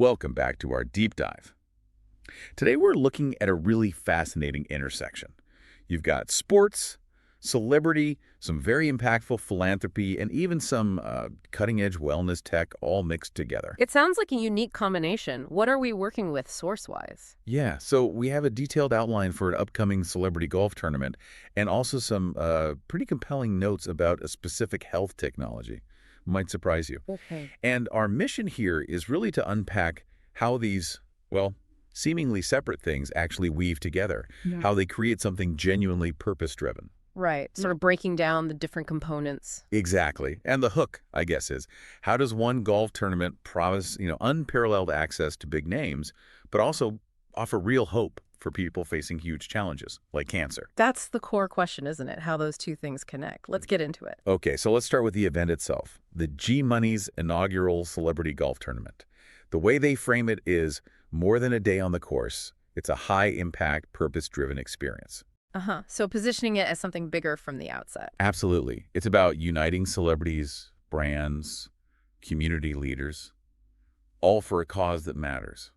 Welcome back to our deep dive. Today we're looking at a really fascinating intersection. You've got sports, celebrity, some very impactful philanthropy, and even some cutting-edge wellness tech all mixed together. It sounds like a unique combination. What are we working with source-wise? Yeah, so we have a detailed outline for an upcoming celebrity golf tournament and also some pretty compelling notes about a specific health technology. Might surprise you. Okay. And our mission here is really to unpack how these, well, seemingly separate things actually weave together, how they create something genuinely purpose-driven. Right. Sort of breaking down the different components. Exactly. And the hook, I guess, is how does one golf tournament promise, unparalleled access to big names, but also offer real hope for people facing huge challenges like cancer? That's the core question, isn't it? How those two things connect. Let's get into it. Okay, so let's start with the event itself, the G-Money's inaugural celebrity golf tournament. The way they frame it is more than a day on the course. It's a high-impact, purpose-driven experience. So positioning it as something bigger from the outset. Absolutely. It's about uniting celebrities, brands, community leaders, all for a cause that matters.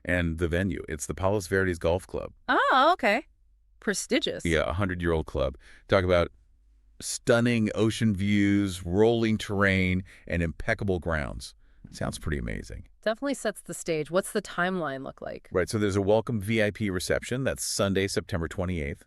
And the venue, it's the Palos Verdes Golf Club. Oh, okay. Prestigious. Yeah, a 100-year-old club. Talk about stunning ocean views, rolling terrain, and impeccable grounds. Sounds pretty amazing. Definitely sets the stage. What's the timeline look like? Right, so there's a welcome VIP reception. That's Sunday, September 28th.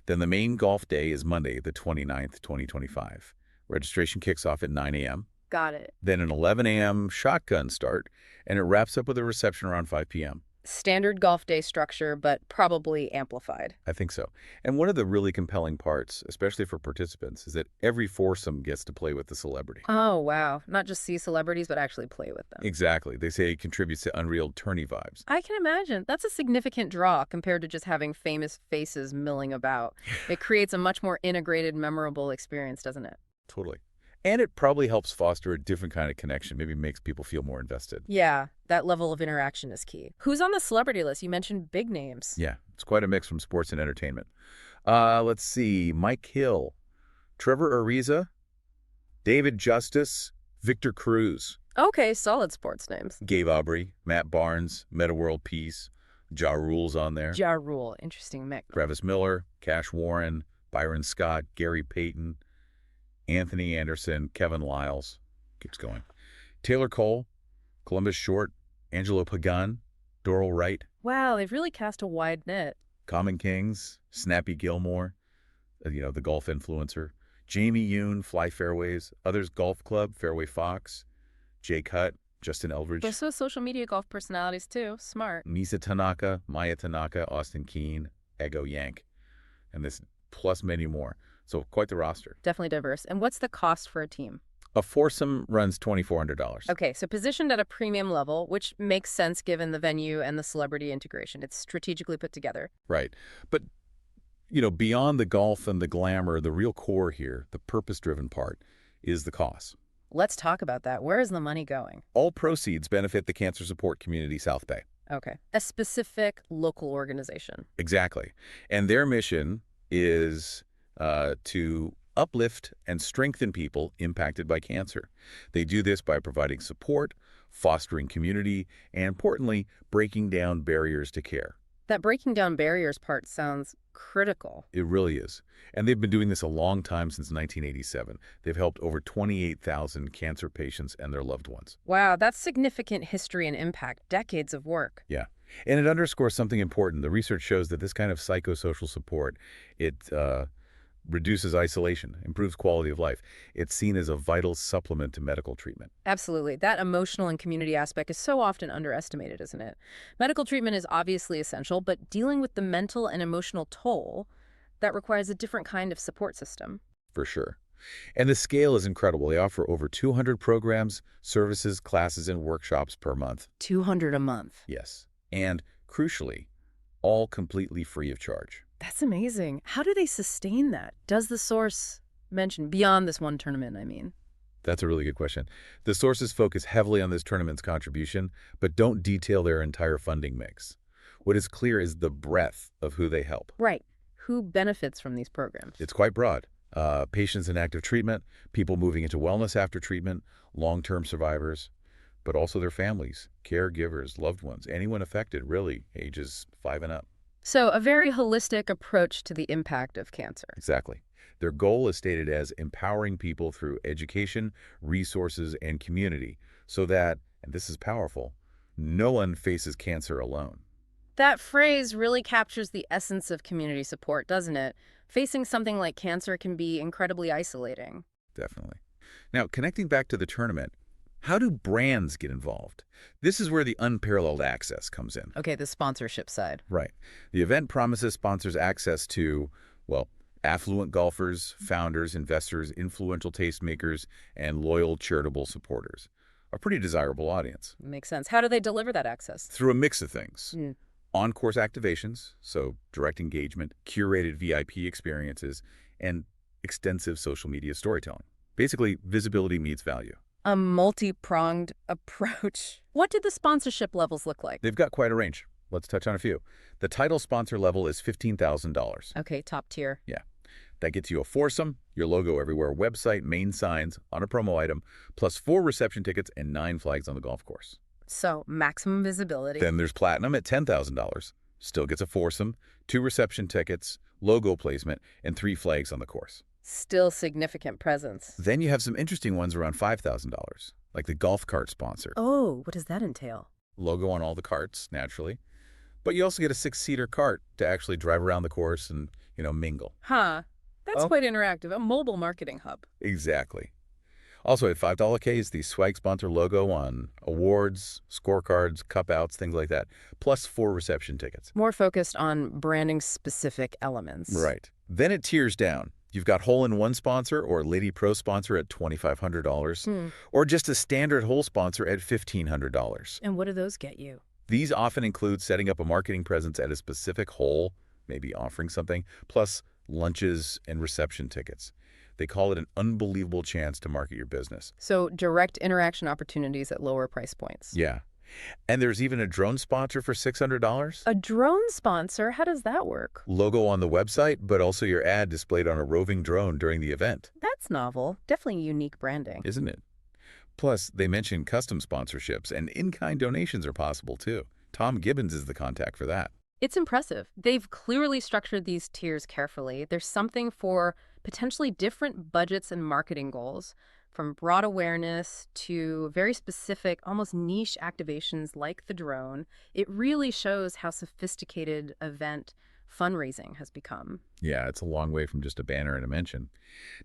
Then the main golf day is Monday, the 29th, 2025. Registration kicks off at 9 a.m. Got it. Then an 11 a.m. shotgun start, and it wraps up with a reception around 5 p.m. Standard golf day structure, but probably amplified. I think so. And one of the really compelling parts, especially for participants, is that every foursome gets to play with the celebrity. Oh, wow. Not just see celebrities, but actually play with them. Exactly. They say it contributes to unreal tourney vibes. I can imagine. That's a significant draw compared to just having famous faces milling about. It creates a much more integrated, memorable experience, doesn't it? Totally. And it probably helps foster a different kind of connection, maybe makes people feel more invested. Yeah, that level of interaction is key. Who's on the celebrity list? You mentioned big names. Yeah, it's quite a mix from sports and entertainment. Let's see. Mike Hill, Trevor Ariza, David Justice, Victor Cruz, Okay, solid sports names. Gabe Aubrey, Matt Barnes, Meta World Peace, Ja Rule's on there, Ja Rule, interesting mix. Travis Miller, Cash Warren, Byron Scott, Gary Payton, Anthony Anderson, Kevin Lyles, keeps going. Taylor Cole, Columbus Short, Angelo Pagan, Doral Wright, Wow, they've really cast a wide net. Common Kings, Snappy Gilmore, the golf influencer, Jamie Yoon, Fly Fairways, Others Golf Club, Fairway Fox, Jake Hutt, Justin Eldridge, They're so social media golf personalities, too. Smart. Misa Tanaka, Maya Tanaka, Austin Keene, Ego Yank, and this plus many more. So quite the roster. Definitely diverse. And what's the cost for a team? A foursome runs $2,400. Okay, so positioned at a premium level, which makes sense given the venue and the celebrity integration. It's strategically put together. Right. But, beyond the golf and the glamour, the real core here, the purpose-driven part, is the cost. Let's talk about that. Where is the money going? All proceeds benefit the Cancer Support Community South Bay. Okay. A specific local organization. Exactly. And their mission is to uplift and strengthen people impacted by cancer. They do this by providing support, fostering community, and importantly, breaking down barriers to care. That breaking down barriers part sounds critical. It really is. And they've been doing this a long time, since 1987. They've helped over 28,000 cancer patients and their loved ones. Wow, that's significant history and impact. Decades of work. Yeah. And it underscores something important. The research shows that this kind of psychosocial support, it reduces isolation, improves quality of life. It's seen as a vital supplement to medical treatment. Absolutely. That emotional and community aspect is so often underestimated, isn't it? Medical treatment is obviously essential, but dealing with the mental and emotional toll, that requires a different kind of support system. For sure. And the scale is incredible. They offer over 200 programs, services, classes, and workshops per month. 200 a month. Yes. And crucially, all completely free of charge. That's amazing. How do they sustain that? Does the source mention, beyond this one tournament, I mean? That's a really good question. The sources focus heavily on this tournament's contribution, but don't detail their entire funding mix. What is clear is the breadth of who they help. Right. Who benefits from these programs? It's quite broad. Patients in active treatment, people moving into wellness after treatment, long-term survivors. but also their families, caregivers, loved ones, anyone affected, really, ages 5 and up. So a very holistic approach to the impact of cancer. Exactly. Their goal is stated as empowering people through education, resources, and community so that, and this is powerful, no one faces cancer alone. That phrase really captures the essence of community support, doesn't it? Facing something like cancer can be incredibly isolating. Definitely. Now, connecting back to the tournament, how do brands get involved? This is where the unparalleled access comes in. Okay, the sponsorship side. Right. The event promises sponsors access to, well, affluent golfers, founders, investors, influential tastemakers, and loyal charitable supporters. A pretty desirable audience. Makes sense. How do they deliver that access? Through a mix of things. Mm. On-course activations, so direct engagement, curated VIP experiences, and extensive social media storytelling. Basically, visibility meets value. A multi-pronged approach. What did the sponsorship levels look like? They've got quite a range. Let's touch on a few. The title sponsor level is $15,000. Okay, top tier. Yeah. That gets you a foursome, your logo everywhere, website, main signs, on a promo item, plus 4 reception tickets and 9 flags on the golf course. So, maximum visibility. Then there's Platinum at $10,000. Still gets a foursome, 2 reception tickets, logo placement, and 3 flags on the course. Still significant presence. Then you have some interesting ones around $5,000, like the golf cart sponsor. Oh, what does that entail? Logo on all the carts, naturally. But you also get a 6-seater cart to actually drive around the course and, mingle. Huh. That's Oh. quite interactive. A mobile marketing hub. Exactly. Also, at $5 case, the swag sponsor logo on awards, scorecards, cup-outs, things like that, plus 4 reception tickets. More focused on branding specific elements. Right. Then it tiers down. You've got hole-in-one sponsor or Lady Pro sponsor at $2,500, or just a standard hole sponsor at $1,500. And what do those get you? These often include setting up a marketing presence at a specific hole, maybe offering something, plus lunches and reception tickets. They call it an unbelievable chance to market your business. So direct interaction opportunities at lower price points. Yeah. And there's even a drone sponsor for $600. A drone sponsor? How does that work? Logo on the website, but also your ad displayed on a roving drone during the event. That's novel. Definitely unique branding. Isn't it? Plus, they mention custom sponsorships, and in-kind donations are possible, too. Tom Gibbons is the contact for that. It's impressive. They've clearly structured these tiers carefully. There's something for potentially different budgets and marketing goals, from broad awareness to very specific, almost niche activations like the drone. It really shows how sophisticated event fundraising has become. Yeah, it's a long way from just a banner and a mention.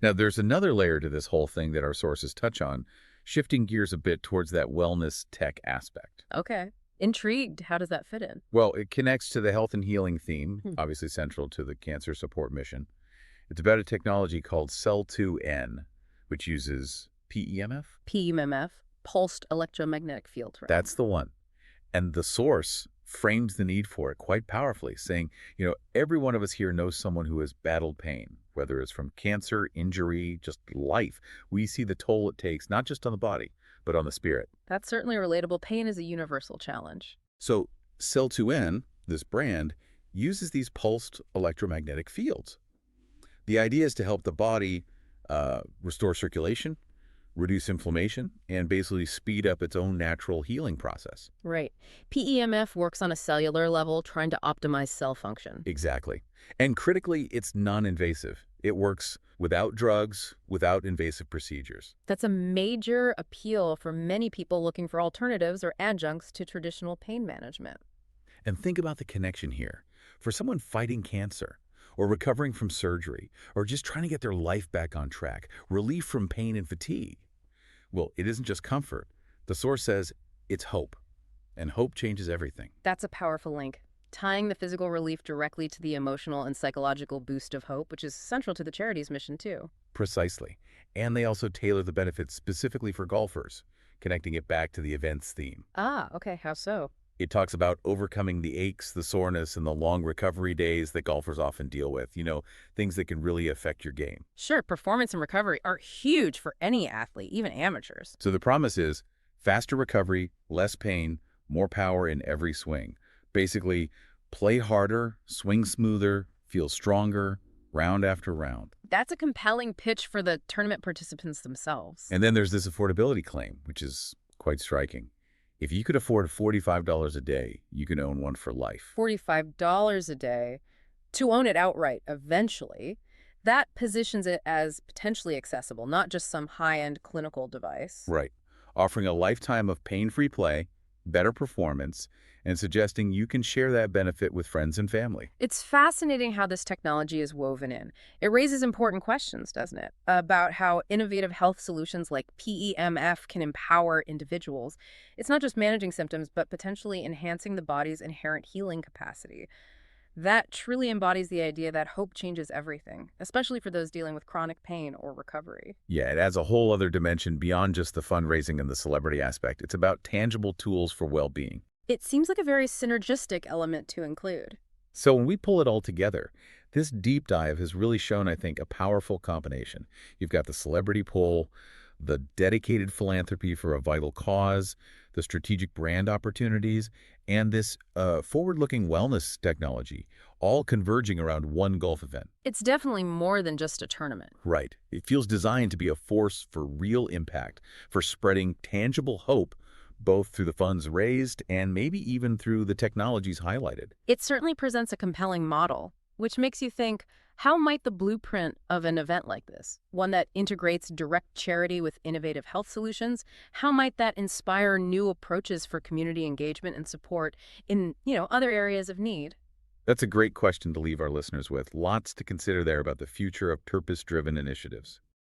Now, there's another layer to this whole thing that our sources touch on, shifting gears a bit towards that wellness tech aspect. Okay. Intrigued. How does that fit in? Well, it connects to the health and healing theme, Hmm. obviously central to the cancer support mission. It's about a technology called Cell2n, which uses PEMF. PEMF, pulsed electromagnetic field. Right? That's the one. And the source frames the need for it quite powerfully, saying, every one of us here knows someone who has battled pain, whether it's from cancer, injury, just life. We see the toll it takes, not just on the body, but on the spirit. That's certainly relatable. Pain is a universal challenge. So Cell2n, this brand, uses these pulsed electromagnetic fields. The idea is to help the body restore circulation, reduce inflammation, and basically speed up its own natural healing process. Right. PEMF works on a cellular level, trying to optimize cell function. Exactly. And critically, it's non-invasive. It works without drugs, without invasive procedures. That's a major appeal for many people looking for alternatives or adjuncts to traditional pain management. And think about the connection here. For someone fighting cancer, or recovering from surgery, or just trying to get their life back on track, relief from pain and fatigue. Well, it isn't just comfort. The source says it's hope, and hope changes everything. That's a powerful link, tying the physical relief directly to the emotional and psychological boost of hope, which is central to the charity's mission, too. Precisely. And they also tailor the benefits specifically for golfers, connecting it back to the event's theme. Ah, okay. How so? It talks about overcoming the aches, the soreness, and the long recovery days that golfers often deal with, things that can really affect your game. Sure, performance and recovery are huge for any athlete, even amateurs. So the promise is faster recovery, less pain, more power in every swing. Basically, play harder, swing smoother, feel stronger, round after round. That's a compelling pitch for the tournament participants themselves. And then there's this affordability claim, which is quite striking. If you could afford $45 a day, you can own one for life. $45 a day to own it outright eventually. That positions it as potentially accessible, not just some high-end clinical device. Right. Offering a lifetime of pain-free play, better performance, and suggesting you can share that benefit with friends and family. It's fascinating how this technology is woven in. It raises important questions, doesn't it? About how innovative health solutions like PEMF can empower individuals. It's not just managing symptoms, but potentially enhancing the body's inherent healing capacity. That truly embodies the idea that hope changes everything, especially for those dealing with chronic pain or recovery. Yeah, it adds a whole other dimension beyond just the fundraising and the celebrity aspect. It's about tangible tools for well-being. It seems like a very synergistic element to include. So when we pull it all together, this deep dive has really shown, I think, a powerful combination. You've got the celebrity pull, the dedicated philanthropy for a vital cause, the strategic brand opportunities, and this forward-looking wellness technology, all converging around one golf event. It's definitely more than just a tournament. Right. It feels designed to be a force for real impact, for spreading tangible hope, both through the funds raised and maybe even through the technologies highlighted. It certainly presents a compelling model, which makes you think, how might the blueprint of an event like this, one that integrates direct charity with innovative health solutions, how might that inspire new approaches for community engagement and support in, other areas of need? That's a great question to leave our listeners with. Lots to consider there about the future of purpose-driven initiatives.